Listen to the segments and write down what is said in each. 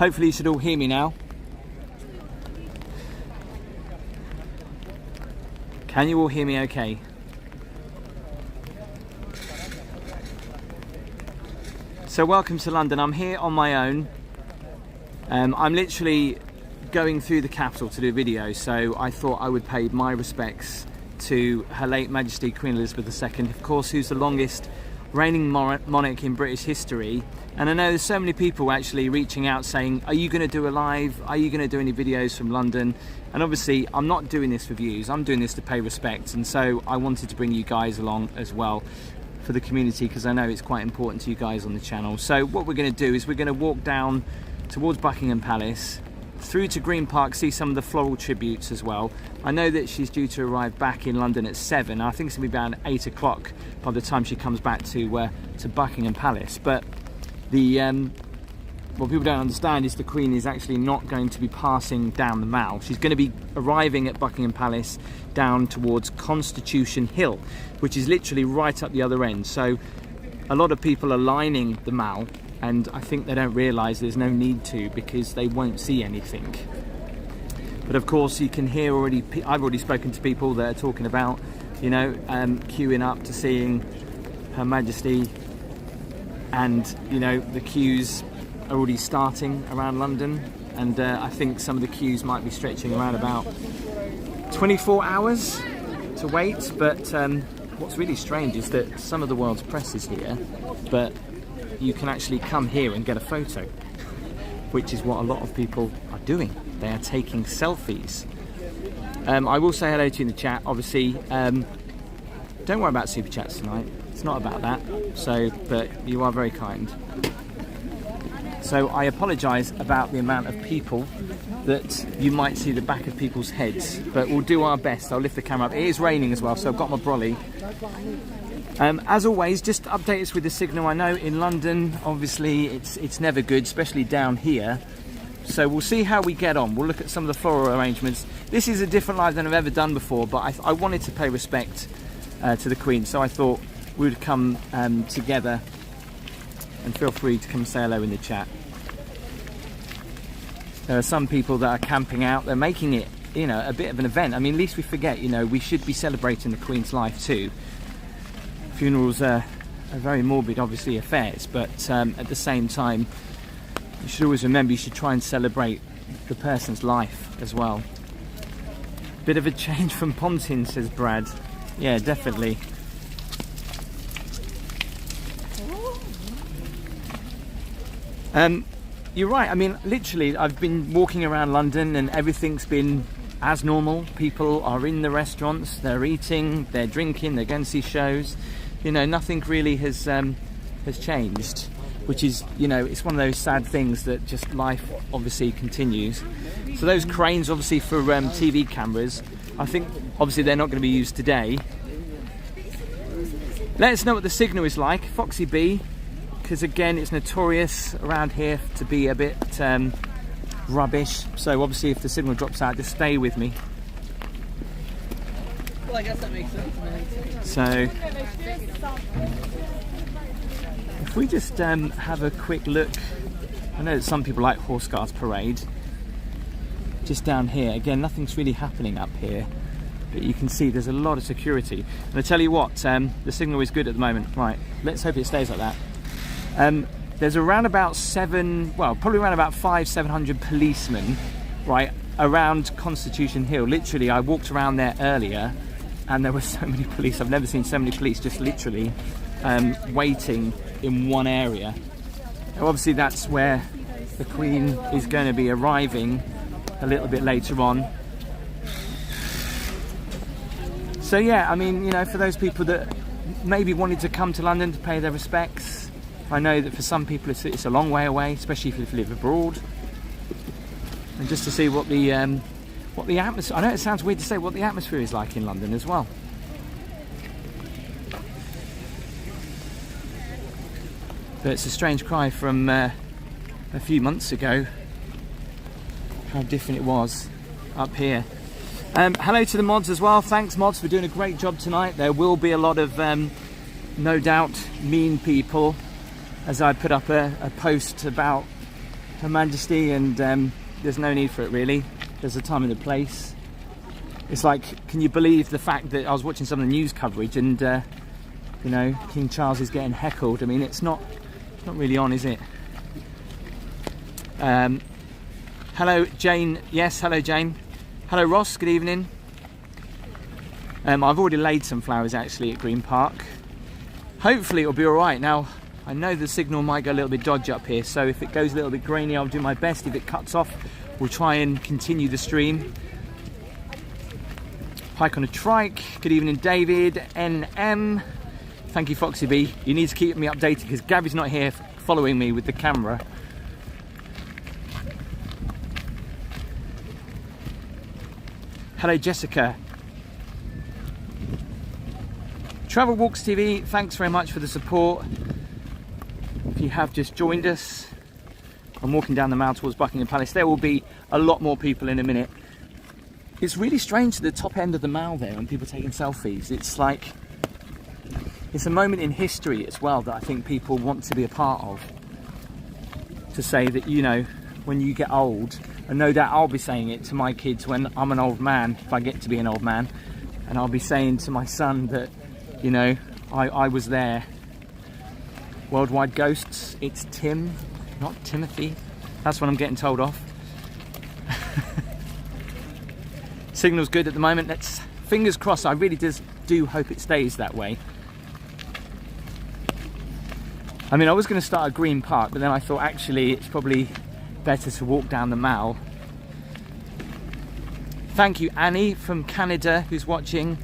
Hopefully you should all hear me now. Can you all hear me okay? So welcome to London. I'm here on my own. I'm literally going through the capital to do a video, so I thought I would pay my respects to Her late Majesty Queen Elizabeth II, of course, who's the longest reigning monarch in British history. And I know there's so many people actually reaching out saying, are you going to do a live? Are you going to do any videos from London? And obviously I'm not doing this for views, I'm doing this to pay respect, and so I wanted to bring you guys along as well for the community, because I know it's quite important to you guys on the channel. So what we're going to do is we're going to walk down towards Buckingham Palace, through to Green Park, see some of the floral tributes as well. I know that she's due to arrive back in London at 7. I think it's going to be about 8 o'clock by the time she comes back to Buckingham Palace. But the what people don't understand is the Queen is actually not going to be passing down the Mall. She's going to be arriving at Buckingham Palace down towards Constitution Hill, which is literally right up the other end. So a lot of people are lining the Mall, and I think they don't realise there's no need to, because they won't see anything. But of course you can hear already, I've already spoken to people that are talking about, you know, queuing up to seeing Her Majesty, and you know, the queues are already starting around London, and I think some of the queues might be stretching around about 24 hours to wait. But what's really strange is that some of the world's press is here, but you can actually come here and get a photo, which is what a lot of people are doing. They are taking selfies. I will say hello to you in the chat, obviously. Don't worry about super chats tonight, it's not about that. So, but you are very kind. So I apologise about the amount of people that you might see the back of people's heads, but we'll do our best. I'll lift the camera up. It is raining as well, so I've got my brolly. As always, just update us with the signal. I know in London, obviously, it's never good, especially down here. So we'll see how we get on. We'll look at some of the floral arrangements. This is a different live than I've ever done before, but I wanted to pay respect to the Queen, so I thought we would come together. And feel free to come say hello in the chat. There are some people that are camping out. They're making it, you know, a bit of an event. I mean, least we forget, you know, we should be celebrating the Queen's life too. Funerals are very morbid, obviously, affairs, but at the same time, you should always remember you should try and celebrate the person's life as well. Bit of a change from Pontin, says Brad. Yeah, definitely. You're right. I mean, literally, I've been walking around London and everything's been as normal. People are in the restaurants, they're eating, they're drinking, they're going to see shows. You know, nothing really has changed, which is, you know, it's one of those sad things that just life obviously continues. So those cranes, obviously, for TV cameras, I think obviously they're not going to be used today. Let us know what the signal is like, Foxy B, because again, it's notorious around here to be a bit rubbish. So obviously, if the signal drops out, just stay with me. Well, I guess that makes sense. So if we just have a quick look, I know that some people like Horse Guards Parade. Just down here, again, nothing's really happening up here, but you can see there's a lot of security. And I tell you what, the signal is good at the moment. Right, let's hope it stays like that. There's around about probably around about 500-700 policemen, right, around Constitution Hill. Literally, I walked around there earlier and there were so many police. I've never seen so many police just literally waiting in one area. Now, obviously, that's where the Queen is going to be arriving a little bit later on. So yeah, I mean, you know, for those people that maybe wanted to come to London to pay their respects, I know that for some people it's a long way away, especially if you live abroad, and just to see what the atmosphere. I know it sounds weird to say what the atmosphere is like in London as well. But it's a strange cry from a few months ago, how different it was up here. Hello to the mods as well. Thanks, mods, for doing a great job tonight. There will be a lot of no doubt mean people, as I put up a post about Her Majesty, and there's no need for it really. There's a time and a place. It's like, can you believe the fact that I was watching some of the news coverage and you know, King Charles is getting heckled? I mean, it's not really on, is it? Hello Jane. Yes, hello Jane. Hello Ross, good evening. I've already laid some flowers actually at Green Park. Hopefully it'll be alright. Now, I know the signal might go a little bit dodgy up here, so if it goes a little bit grainy, I'll do my best. If it cuts off, we'll try and continue the stream. Pike on a trike. Good evening, David. NM. Thank you, Foxy B. You need to keep me updated because Gabby's not here following me with the camera. Hello, Jessica. Travel Walks TV, thanks very much for the support. If you have just joined us, I'm walking down the mall towards Buckingham Palace. There will be a lot more people in a minute. It's really strange at the top end of the mall there when people are taking selfies. It's like, it's a moment in history as well that I think people want to be a part of. To say that, you know, when you get old, and no doubt I'll be saying it to my kids when I'm an old man, if I get to be an old man, and I'll be saying to my son that, you know, I was there. Worldwide Ghosts, it's Tim, not Timothy. That's what I'm getting told off. Signal's good at the moment. Let's, fingers crossed, I really do hope it stays that way. I mean, I was going to start at Green Park, but then I thought actually it's probably better to walk down the mall. Thank you, Annie from Canada, who's watching.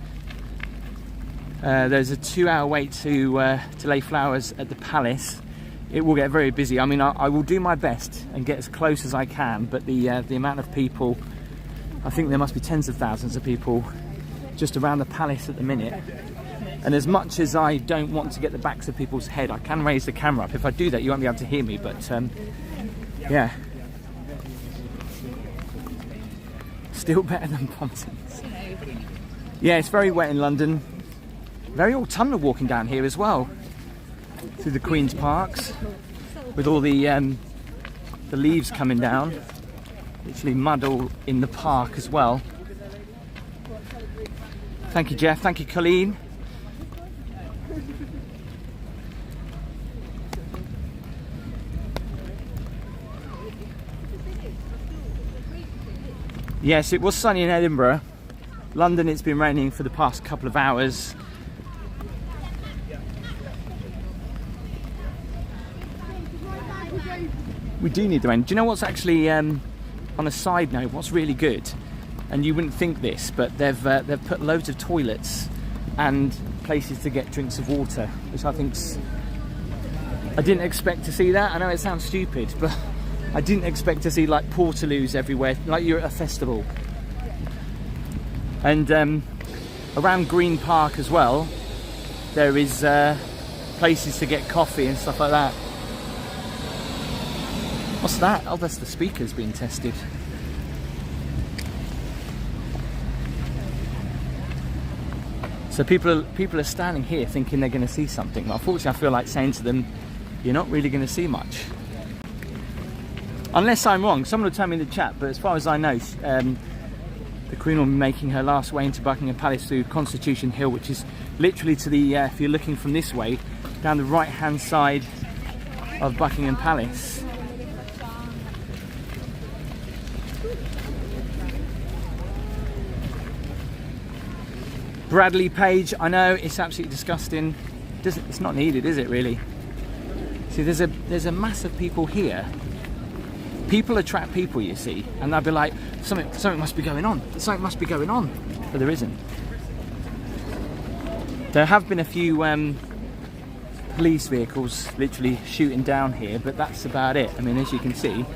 There's a 2-hour wait to lay flowers at the palace. It will get very busy. I mean, I will do my best and get as close as I can, but the amount of people, I think there must be tens of thousands of people just around the palace at the minute. And as much as I don't want to get the backs of people's head, I can raise the camera up. If I do that, you won't be able to hear me, but yeah. Still better than Pontins. Yeah, it's very wet in London. Very autumnal walking down here as well, through the Queen's Parks, with all the leaves coming down. Literally mud all in the park as well. Thank you, Jeff. Thank you, Colleen. Yes, it was sunny in Edinburgh. London, it's been raining for the past couple of hours. We do need the rain. Do you know what's actually, on a side note, what's really good? And you wouldn't think this, but they've put loads of toilets and places to get drinks of water, which I think's... I didn't expect to see that. I know it sounds stupid, but I didn't expect to see like portaloos everywhere, like you're at a festival. And around Green Park as well, there is places to get coffee and stuff like that. What's that? Oh, that's the speakers being tested. So people are standing here thinking they're going to see something. But unfortunately, I feel like saying to them, you're not really going to see much. Unless I'm wrong. Someone will tell me in the chat, but as far as I know, the Queen will be making her last way into Buckingham Palace through Constitution Hill, which is literally to the, if you're looking from this way, down the right-hand side of Buckingham Palace. Bradley Page, I know it's absolutely disgusting. It's not needed, is it really? See, there's a mass of people here. People attract people, you see, and they'll be like, something must be going on. Something must be going on, but there isn't. There have been a few police vehicles literally shooting down here, but that's about it. I mean, as you can see,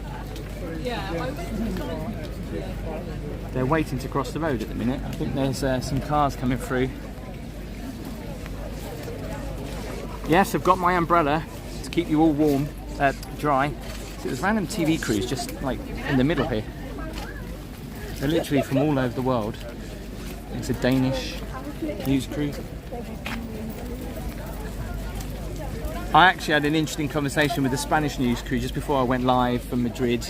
they're waiting to cross the road at the minute. I think there's some cars coming through. Yes, I've got my umbrella to keep you all warm, dry. So there's random TV crews just like in the middle here. They're literally from all over the world. It's a Danish news crew. I actually had an interesting conversation with the Spanish news crew just before I went live from Madrid.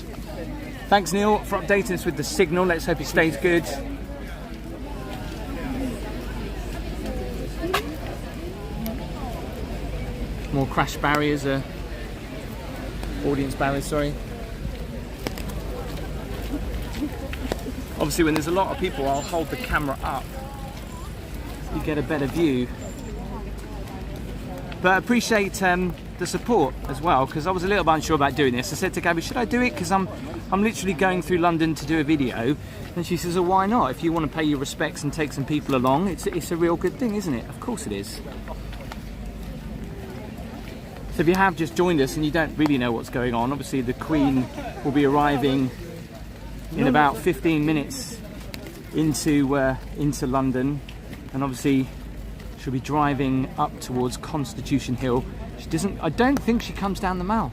Thanks, Neil, for updating us with the signal. Let's hope it stays good. More crash barriers, audience barriers, sorry. Obviously, when there's a lot of people, I'll hold the camera up so you get a better view. But I appreciate the support as well, because I was a little bit unsure about doing this. I said to Gabby, should I do it? Because I'm literally going through London to do a video. And she says, well, why not? If you want to pay your respects and take some people along, it's a real good thing, isn't it? Of course it is. So if you have just joined us and you don't really know what's going on, obviously the Queen will be arriving in about 15 minutes into London, and obviously she'll be driving up towards Constitution Hill. I don't think she comes down the Mall,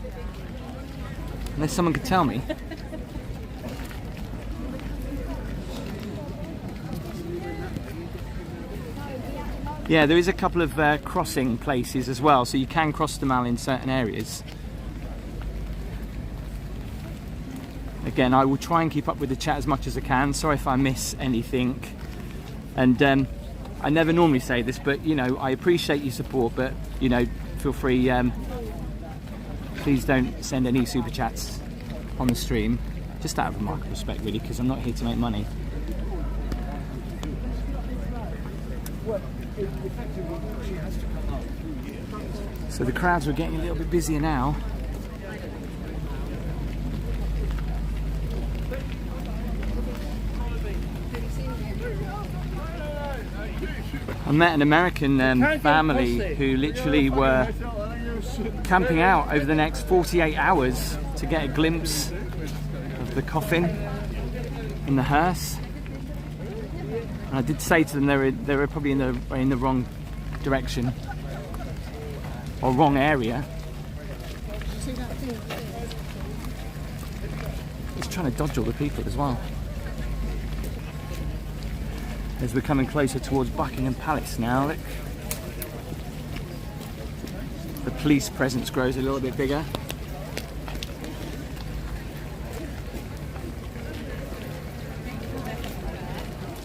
unless someone could tell me. Yeah, there is a couple of crossing places as well, so you can cross the Mall in certain areas. Again, I will try and keep up with the chat as much as I can. Sorry if I miss anything. And I never normally say this, but you know, I appreciate your support, but you know, feel free, please don't send any super chats on the stream, just out of a mark of respect really, because I'm not here to make money. So the crowds are getting a little bit busier now. I met an American family who literally were camping out over the next 48 hours to get a glimpse of the coffin in the hearse. And I did say to them they were probably in the wrong direction or wrong area. He's trying to dodge all the people as well. As we're coming closer towards Buckingham Palace now, look. The police presence grows a little bit bigger.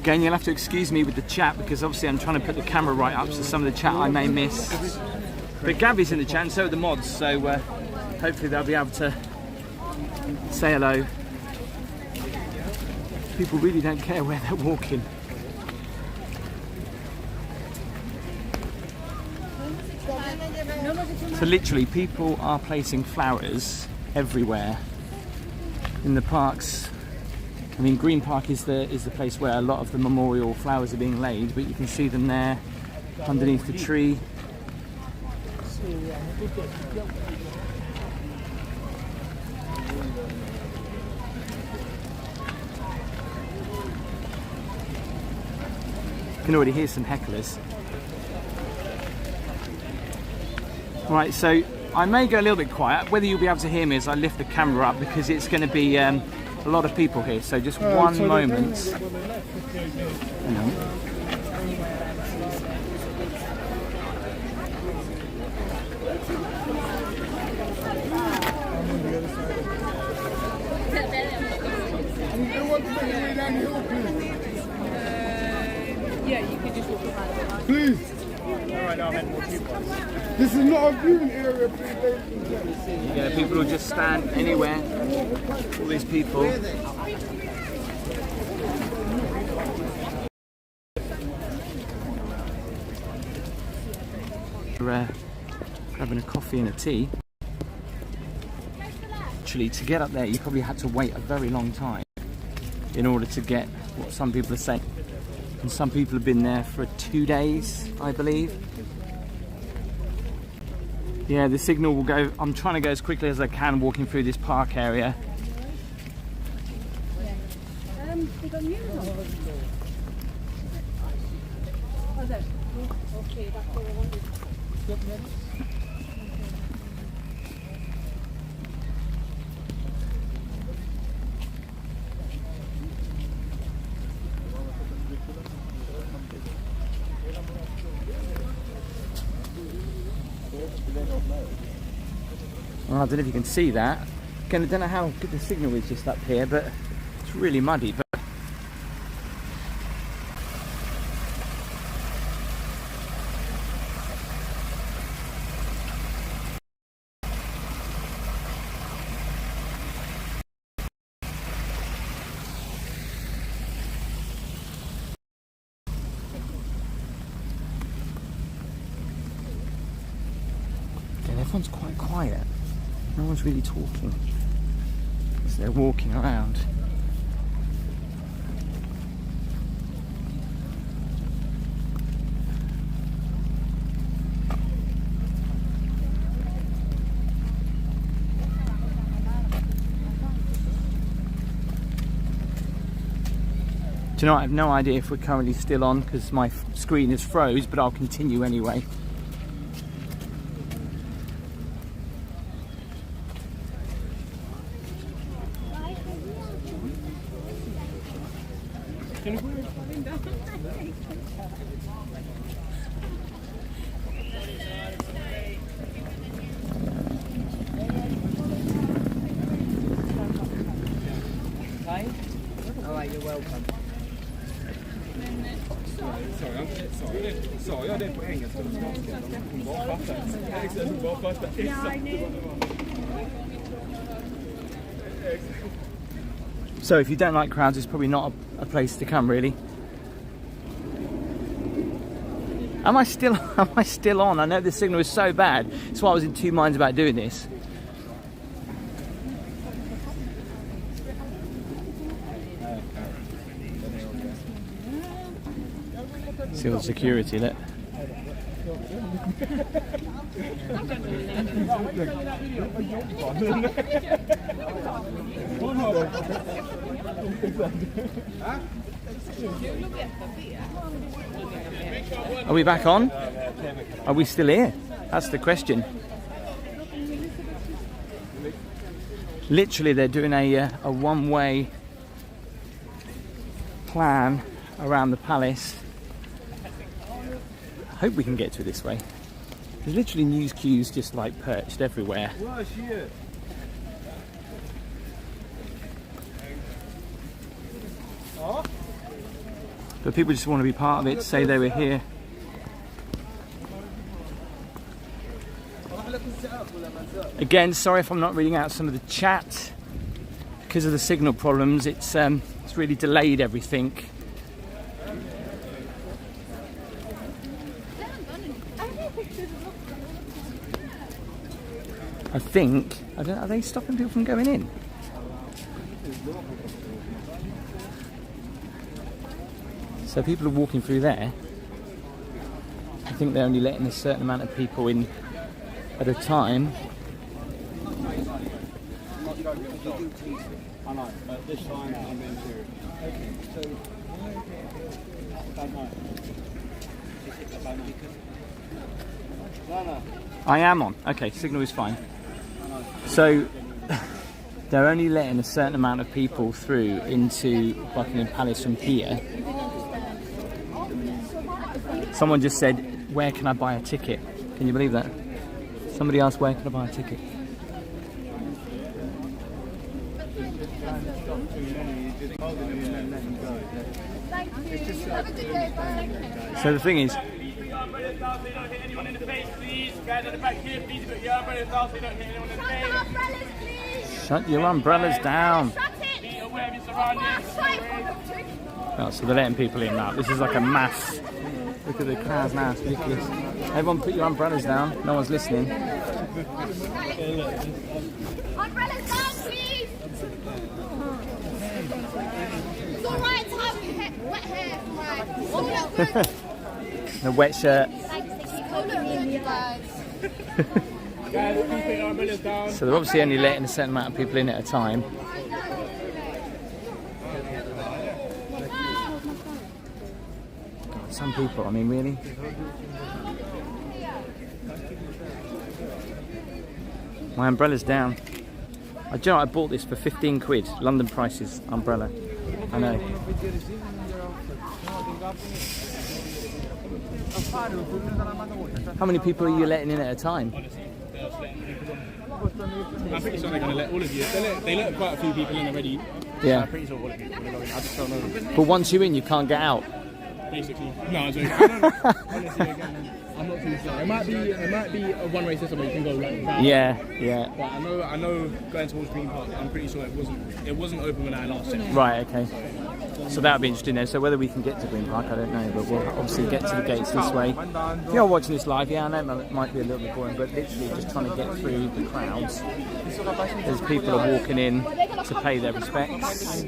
Again, you'll have to excuse me with the chat, because obviously I'm trying to put the camera right up, so some of the chat I may miss. But Gabby's in the chat and so are the mods, so hopefully they'll be able to say hello. People really don't care where they're walking. So literally people are placing flowers everywhere in the parks. I mean, Green Park is the place where a lot of the memorial flowers are being laid, but you can see them there underneath the tree. You can already hear some hecklers. Right, so I may go a little bit quiet. Whether you'll be able to hear me as I lift the camera up, because it's going to be a lot of people here. So just one moment. Hang on. Yeah, you could just walk around. Please. Alright, no, I meant more people. This is not a viewing area, please. Yeah, people will just stand anywhere. All these people. We're grabbing a coffee and a tea. Actually, to get up there, you probably had to wait a very long time in order to get what some people are saying. And some people have been there for 2 days, I believe. Yeah, the signal will go. I'm trying to go as quickly as I can walking through this park area. They got news on. Oh, there. Okay, that's what I wanted. They don't know. I don't know if you can see that. Again, I don't know how good the signal is just up here, but it's really muddy. But everyone's quite quiet. No one's really talking as they're walking around. Do you know what? I have no idea if we're currently still on because my screen is froze, but I'll continue anyway. Alright, you're welcome. Sorry, I didn't put engelska. Hon bara fattar. Hon bara fattar. So if you don't like crowds, it's probably not a place to come, really. Am I still on? I know the signal is so bad. That's why I was in two minds about doing this. See all the security, look. Are we back on? Are we still here? That's the question. Literally, they're doing a one-way plan around the palace. I hope we can get to it this way. There's literally news queues just like perched everywhere. But people just want to be part of it, say they were here. Again, sorry if I'm not reading out some of the chat. Because of the signal problems, it's really delayed everything. I think, I don't know, are they stopping people from going in? So people are walking through there. I think they're only letting a certain amount of people in at a time. I know, but this time I'm going to... I am on. Okay, signal is fine. So they're only letting a certain amount of people through into Buckingham Palace from here. Someone just said, where can I buy a ticket? Can you believe that? Somebody asked, where can I buy a ticket? So the thing is, shut your umbrellas down. Oh, so they're letting people in now. This is like a mass. Look at the crowds now, it's ridiculous. Everyone put your umbrellas down, no one's listening. Umbrellas down, please! It's alright to have wet hair, right? The wet shirt. So they're obviously only letting a certain amount of people in at a time. Some people, I mean, really? My umbrella's down. Do you know, I bought this for 15 quid. London prices umbrella. I know. How many people are you letting in at a time? I'm pretty sure they're going to let all of you. They let quite a few people in already. Yeah. I'm pretty sure all of you are going to go in. I just don't know. But once you're in, you can't get out. Basically. No, I'm joking. I don't know. Honestly, again, I'm not too sure. It might be a one-way system where you can go like that. Yeah. But I know going towards Green Park, I'm pretty sure it wasn't open when I last checked. Right, okay. So that would be interesting there. So whether we can get to Green Park, I don't know, but we'll obviously get to the gates this way. If you're watching this live, yeah, I know it might be a little bit boring, but literally just trying to get through the crowds as people are walking in to pay their respects.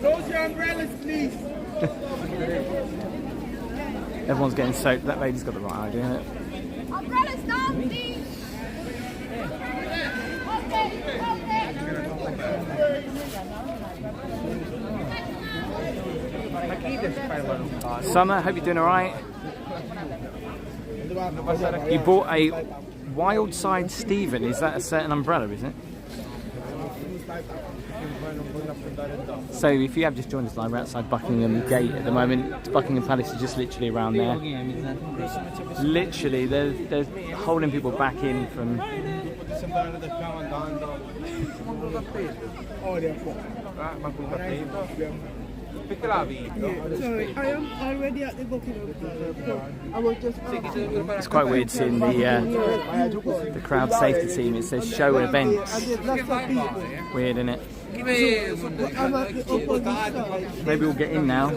Close your umbrellas, please. Everyone's getting soaked. That lady's got the right idea, isn't it? Umbrellas down, please. Summer, hope you're doing alright. You bought a Wildside Stephen. Is that a certain umbrella, is it? So if you have just joined us live, we're outside Buckingham Gate at the moment. Buckingham Palace is just literally around there. Literally, they're holding people back in from... Sorry, I am already at the Buckingham Palace. I was just asking. It's quite weird seeing the crowd safety team. It says show events. Weird, isn't it? I'm at the opposite side. Maybe we'll get in now.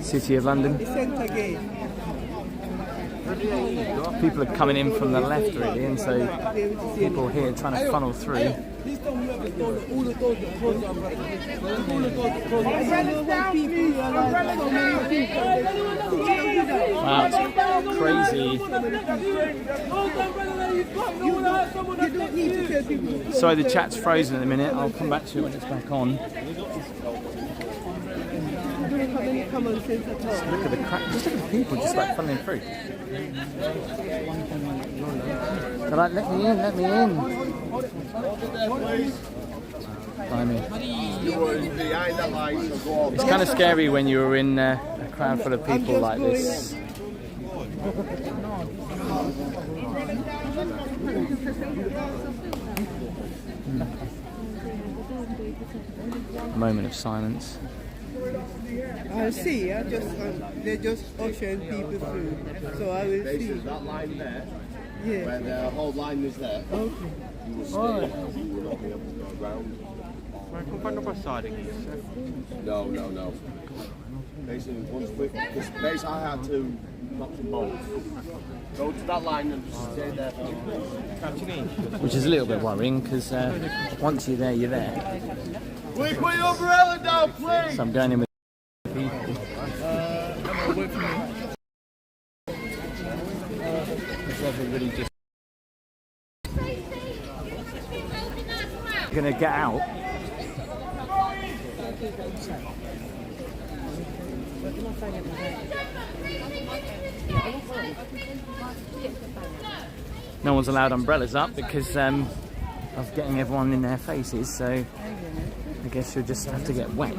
City of London. Centre gate. People are coming in from the left, really, and so people here trying to funnel through. Wow, it's crazy. Sorry, the chat's frozen at the minute. I'll come back to it when it's back on. Just look at the crowd. Just look at the people just like funneling through. They're like, let me in, let me in. It's kind of scary when you're in a crowd full of people like this. A moment of silence. I'll see. They're just ushering people through, so I will see. That line there, Yeah. where the whole line is there, Okay. you will stay, you will not be able to go around. No. Basically, once because basically I had to knock them both. Go to that line and just stay there. Which is a little bit worrying because once you're there, you're there. Will you put your umbrella down, please? So I'm going in with people. Everybody just gonna get out. No one's allowed umbrellas up because of getting everyone in their faces, so I guess you'll just have to get wet.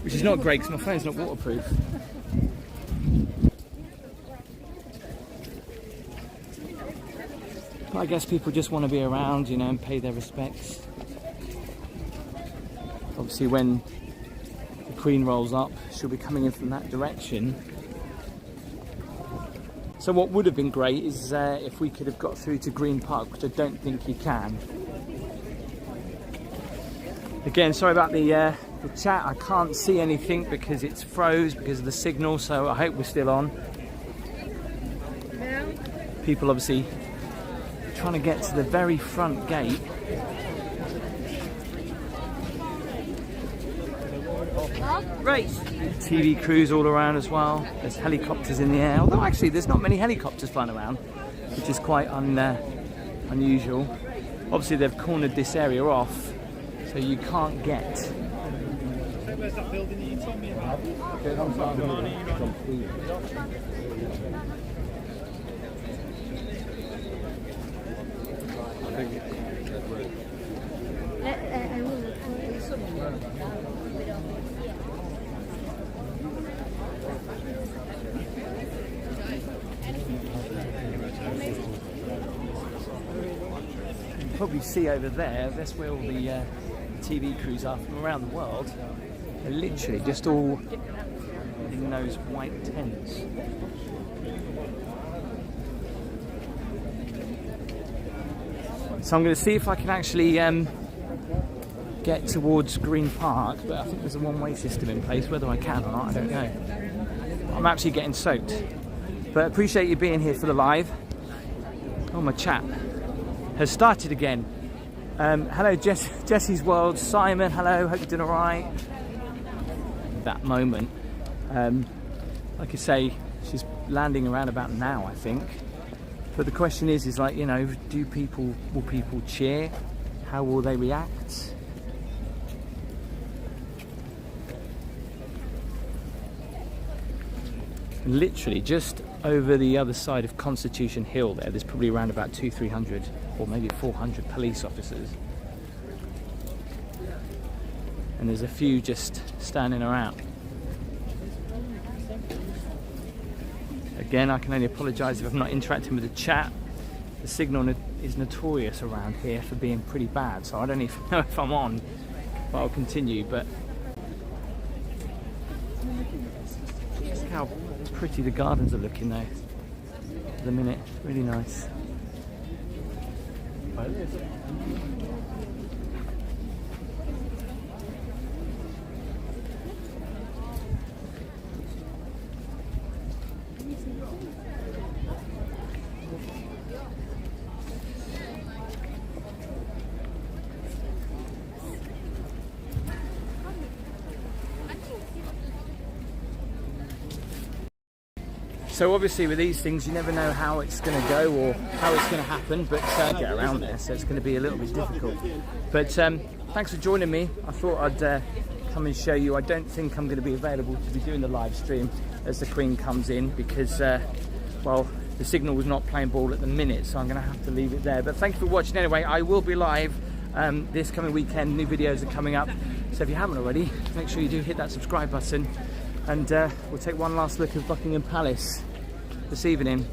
Which is not great because my phone's not waterproof. But I guess people just want to be around, you know, and pay their respects. Obviously when the Queen rolls up, she'll be coming in from that direction. So what would have been great is if we could have got through to Green Park, which I don't think you can. Again, sorry about the chat. I can't see anything because it's froze because of the signal, so I hope we're still on. People obviously trying to get to the very front gate. Right. TV crews all around as well. There's helicopters in the air, although actually there's not many helicopters flying around, which is quite unusual. Obviously they've cornered this area off, so you can't get. Where's that building that you told me about? Probably see over there, that's where all the TV crews are from around the world. They're literally just all in those white tents. So I'm going to see if I can actually get towards Green Park, but I think there's a one-way system in place. Whether I can or not, I don't know. I'm actually getting soaked. But appreciate you being here for the live. Oh, my chat has started again. Hello, Jesse's World. Simon, hello, hope you're doing all right. That moment. Like I say, she's landing around about now, I think. But the question is like, you know, will people cheer? How will they react? Literally just over the other side of Constitution Hill there's probably around about 200-300 or maybe 400 police officers. And there's a few just standing around. Again, I can only apologise if I'm not interacting with the chat. The signal is notorious around here for being pretty bad, so I don't even know if I'm on, but I'll continue. But look how pretty the gardens are looking though at the minute. Really nice. So obviously with these things you never know how it's going to go or how it's going to happen, but get around there, so it's going to be a little bit difficult. But thanks for joining me. I thought I'd come and show you. I don't think I'm going to be available to be doing the live stream as the Queen comes in because, well, the signal was not playing ball at the minute, so I'm going to have to leave it there. But thank you for watching anyway. I will be live this coming weekend. New videos are coming up, so if you haven't already, make sure you do hit that subscribe button. And we'll take one last look at Buckingham Palace this evening.